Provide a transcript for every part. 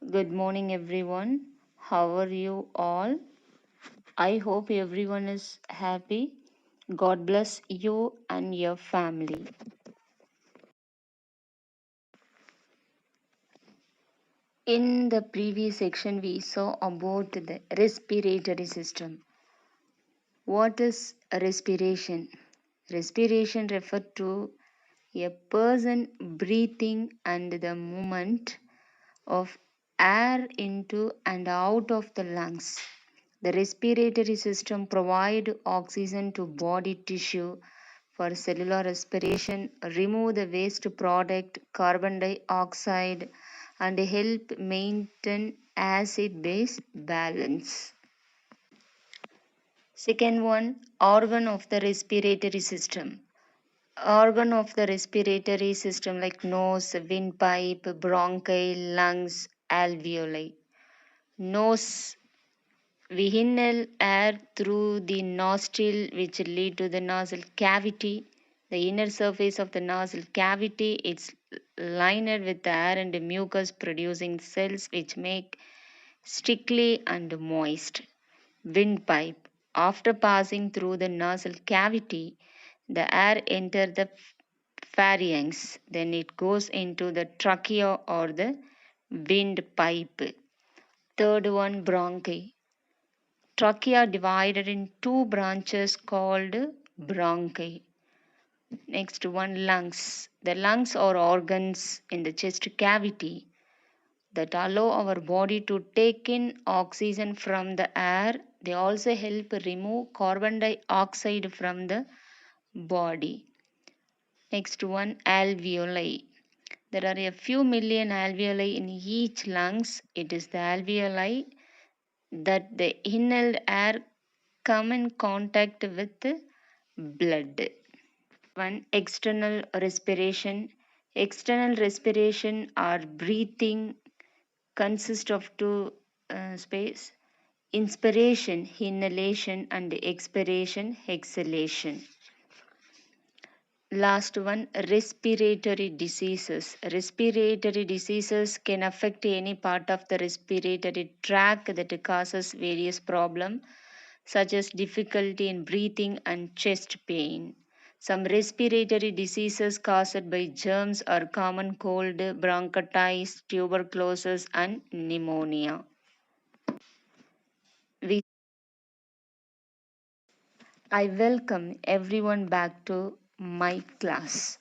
Good morning, everyone. How are you all? I hope everyone is happy. God bless you and your family. In the previous section, we saw about the respiratory system. What is respiration? Respiration refers to a person breathing and the movement of air into and out of the lungs. The respiratory system provides oxygen to body tissue for cellular respiration, remove the waste product, carbon dioxide, and help maintain acid-base balance. Second one, organ of the respiratory system. Organ of the respiratory system like nose, windpipe, bronchi, lungs, alveoli. Nose, we inhale air through the nostril, which lead to the nasal cavity. The inner surface of the nasal cavity is lined with air and mucus producing cells which make sticky and moist. Windpipe. After passing through the nasal cavity, the air enters the pharynx, then it goes into the trachea or the windpipe. Third one, bronchi. Trachea divided in two branches called bronchi. Next one, lungs. The lungs are organs in the chest cavity that allow our body to take in oxygen from the air. They also help remove carbon dioxide from the body. Next one, alveoli. There are a few million alveoli in each lungs. It is the alveoli that the inhaled air come in contact with blood. One, external respiration. External respiration or breathing consists of two space: inspiration, inhalation, and expiration, exhalation. Last one, respiratory diseases. Respiratory diseases can affect any part of the respiratory tract that causes various problems such as difficulty in breathing and chest pain. Some respiratory diseases caused by germs are common cold, bronchitis, tuberculosis, and pneumonia. We, I welcome everyone back to my class.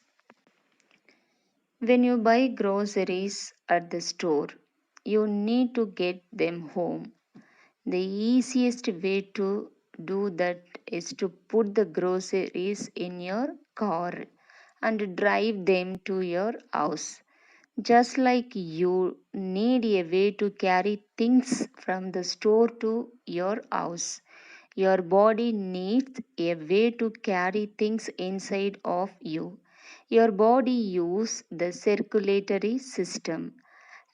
When you buy groceries at the store, you need to get them home. The easiest way to do that is to put the groceries in your car and drive them to your house. Just like you need a way to carry things from the store to your house, your body needs a way to carry things inside of you. Your body uses the circulatory system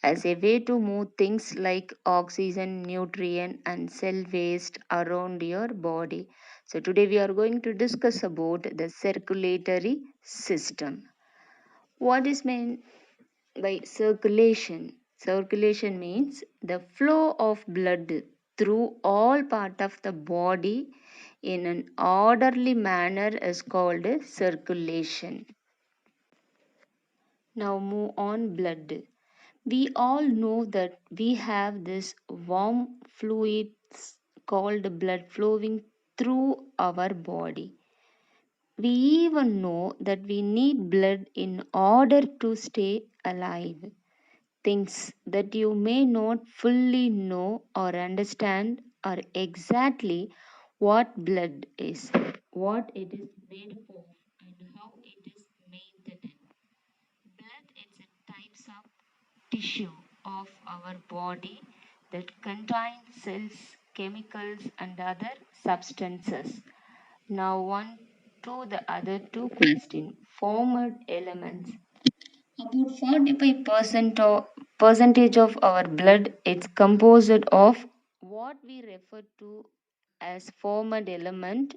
as a way to move things like oxygen, nutrient, and cell waste around your body. So today we are going to discuss about the circulatory system. What is meant by circulation? Circulation means the flow of blood through all part of the body in an orderly manner is called circulation. Now move on blood. We all know that we have this warm fluid called blood flowing through our body. We even know that we need blood in order to stay alive. Things that you may not fully know or understand are exactly what blood is, what it is made of, and how it is maintained. Blood is a types of tissue of our body that contains cells, chemicals, and other substances. Now, one to the other two question. Formed elements. About 45% of percentage of our blood is composed of what we refer to as formed element.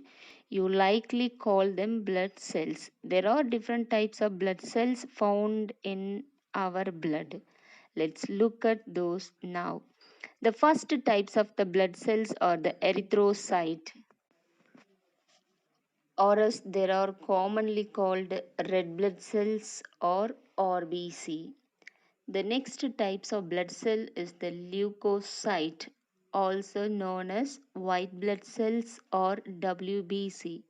You likely call them blood cells. There are different types of blood cells found in our blood. Let's look at those now. The first types of the blood cells are the erythrocyte, or as they are commonly called red blood cells or RBC. The next types of blood cell is the leukocyte, also known as white blood cells or WBC.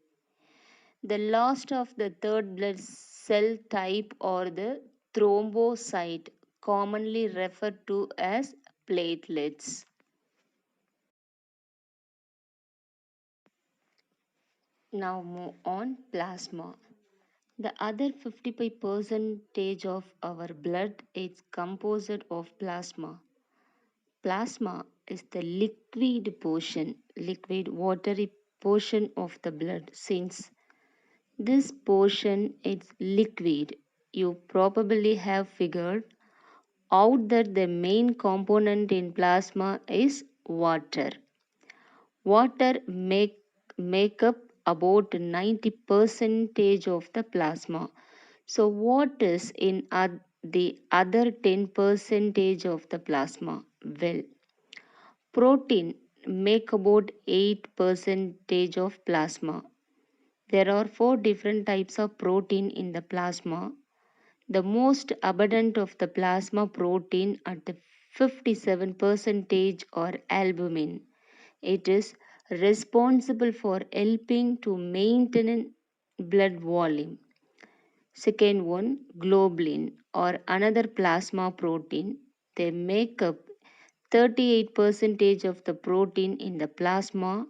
The last of the third blood cell type or the thrombocyte, commonly referred to as platelets. Now move on plasma. The other 55% of our blood is composed of plasma. Plasma is the liquid watery portion of the blood. Since this portion is liquid, you probably have figured out that the main component in plasma is water. Water make up about 90% of the plasma. So what is in the other 10% of the plasma? Well, protein make about 8% of plasma. There are four different types of protein in the plasma. The most abundant of the plasma protein at the 57% or albumin. It is responsible for helping to maintain blood volume. Second one, globulin or another plasma protein. They make up 38% of the protein in the plasma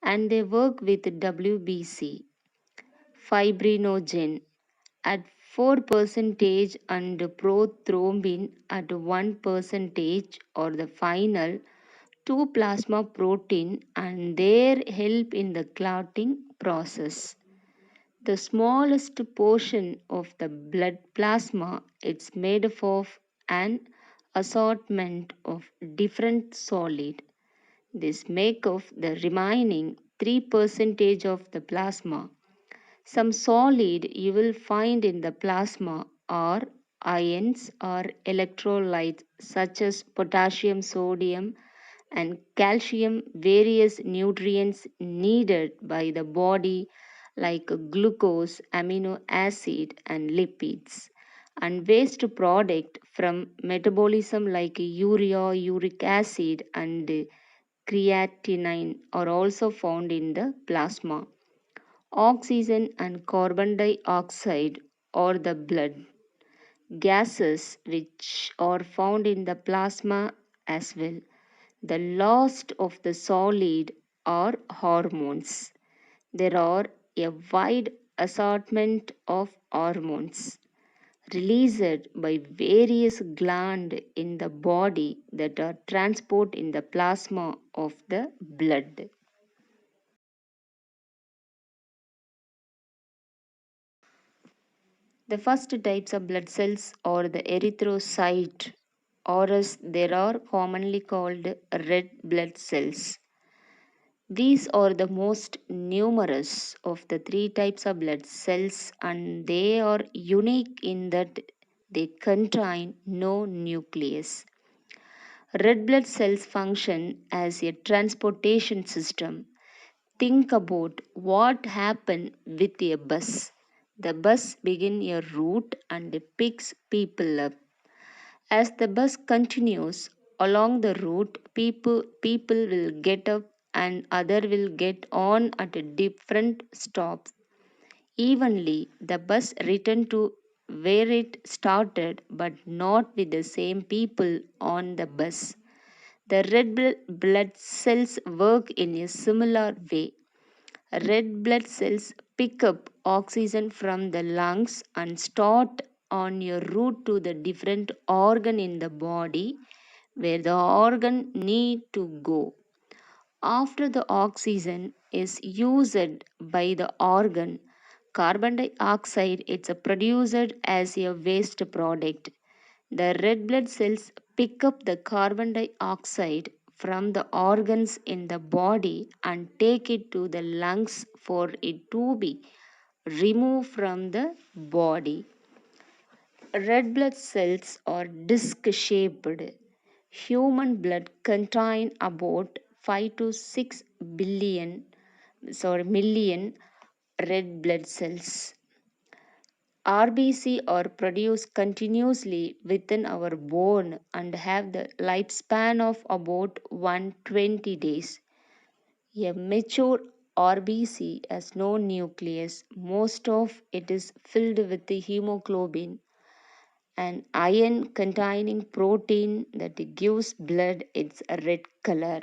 and they work with WBC. Fibrinogen at 4% and prothrombin at 1% or the final two plasma protein and their help in the clotting process. The smallest portion of the blood plasma is made up of an assortment of different solid. This make up the remaining 3% of the plasma. Some solid you will find in the plasma are ions or electrolytes such as potassium, sodium, and calcium, various nutrients needed by the body like glucose, amino acid, and lipids, and waste product from metabolism like urea, uric acid, and creatinine are also found in the plasma. Oxygen and carbon dioxide or the blood gases which are found in the plasma as well. The last of the solid are hormones. There are a wide assortment of hormones released by various glands in the body that are transported in the plasma of the blood. The first types of blood cells are the erythrocyte, or as they are commonly called red blood cells. These are the most numerous of the three types of blood cells and they are unique in that they contain no nucleus. Red blood cells function as a transportation system. Think about what happened with a bus. The bus begins a route and picks people up. As the bus continues along the route, people will get up and other will get on at different stops. Evenly, the bus returned to where it started, but not with the same people on the bus. The blood cells work in a similar way. Red blood cells pick up oxygen from the lungs and start on your route to the different organ in the body where the organ need to go. After the oxygen is used by the organ, carbon dioxide is produced as a waste product. The red blood cells pick up the carbon dioxide from the organs in the body and take it to the lungs for it to be removed from the body. Red blood cells are disc shaped. Human blood contain about 5 to 6 million red blood cells. RBC are produced continuously within our bone and have the lifespan of about 120 days. A mature RBC has no nucleus. Most of it is filled with the hemoglobin, an iron containing protein that gives blood its red color.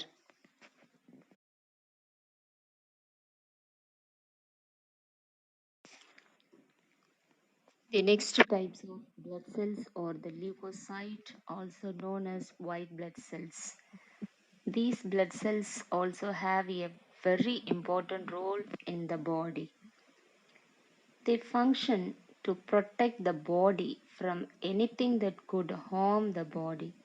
The next types of blood cells are the leukocyte, also known as white blood cells. These blood cells also have a very important role in the body. They function to protect the body from anything that could harm the body.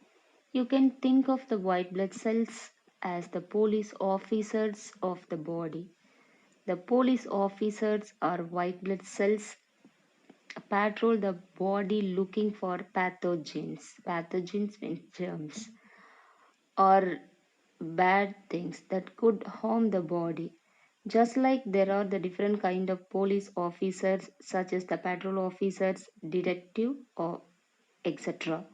You can think of the white blood cells as the police officers of the body. The police officers or white blood cells patrol the body looking for pathogens means germs, or bad things that could harm the body. Just like there are the different kind of police officers such as the patrol officers, detective or etc.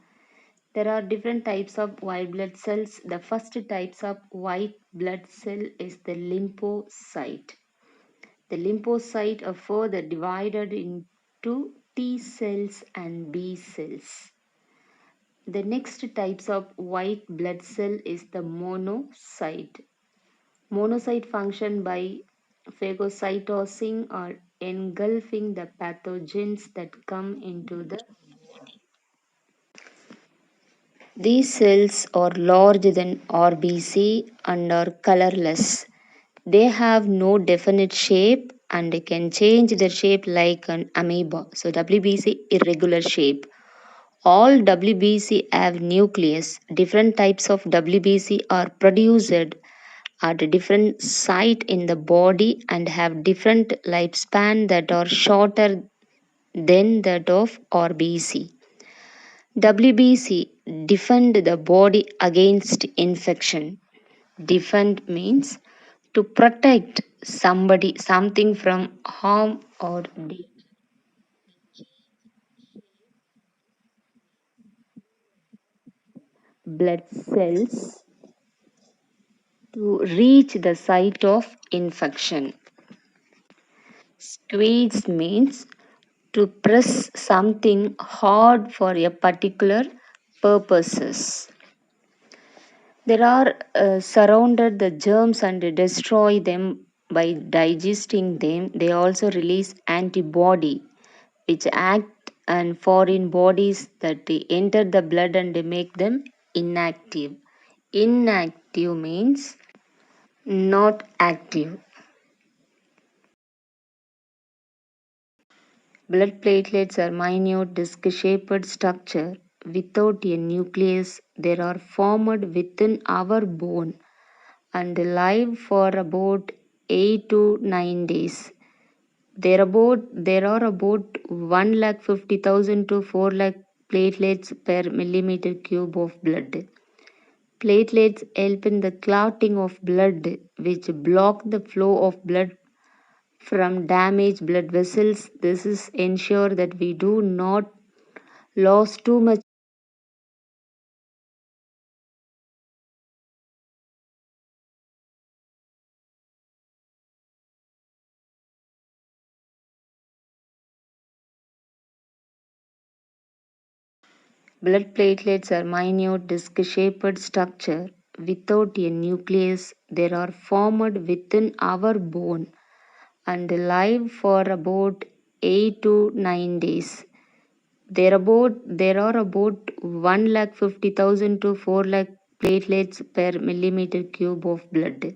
There are different types of white blood cells. The first types of white blood cell is the lymphocyte. The lymphocyte are further divided into T cells and B cells. The next types of white blood cell is the monocyte. Monocyte function by phagocytosing or engulfing the pathogens that come into the. These cells are larger than RBC and are colorless. They have no definite shape and can change their shape like an amoeba. So WBC irregular shape. All WBC have nucleus. Different types of WBC are produced at a different site in the body and have different lifespan that are shorter than that of RBC. WBC defend the body against infection. Defend means to protect something from harm or danger. Blood cells to reach the site of infection. Squeeze means to press something hard for a particular purposes. There are surrounded the germs and destroy them by digesting them. They also release antibody which act on foreign bodies that they enter the blood and they make them inactive. Inactive means not active. Blood platelets are minute disc-shaped structure without a nucleus. They are formed within our bone and live for about 8 to 9 days. There are about 1,50,000 to 4 lakh platelets per millimeter cube of blood. Platelets help in the clotting of blood, which block the flow of blood from damaged blood vessels. This is ensure that we do not lose too much. Blood platelets are minute disc-shaped structure without a nucleus. They are formed within our bone and live for about 8 to 9 days. There are about 1,50,000 to 4 lakh platelets per millimeter cube of blood.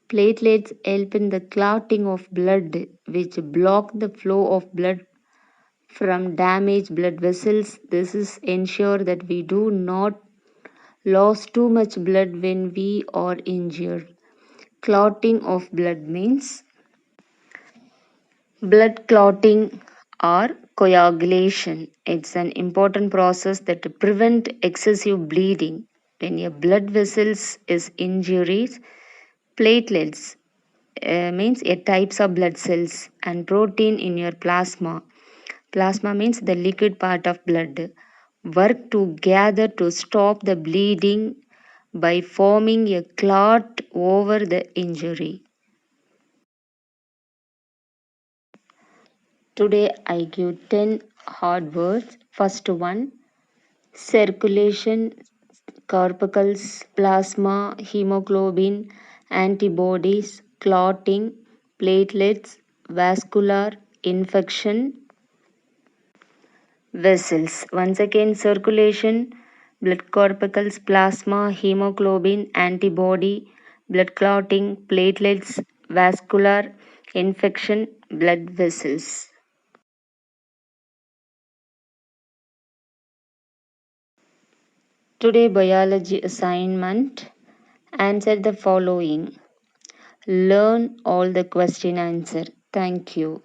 Platelets help in the clotting of blood, which block the flow of blood from damaged blood vessels. This is ensure that we do not lose too much blood when we are injured. Clotting of blood means blood clotting or Coagulation. It's an important process that prevent excessive bleeding. When your blood vessels is injuries, platelets means a types of blood cells and protein in your plasma. Plasma means the liquid part of blood. Work together to stop the bleeding by forming a clot over the injury. Today I give 10 hard words. First one, circulation, corpuscles, plasma, hemoglobin, antibodies, clotting, platelets, vascular, infection, vessels. Once again, circulation, blood corpuscles, plasma, hemoglobin, antibody, blood clotting, platelets, vascular, infection, blood vessels. Today biology assignment, answer the following. Learn all the question answer. Thank you.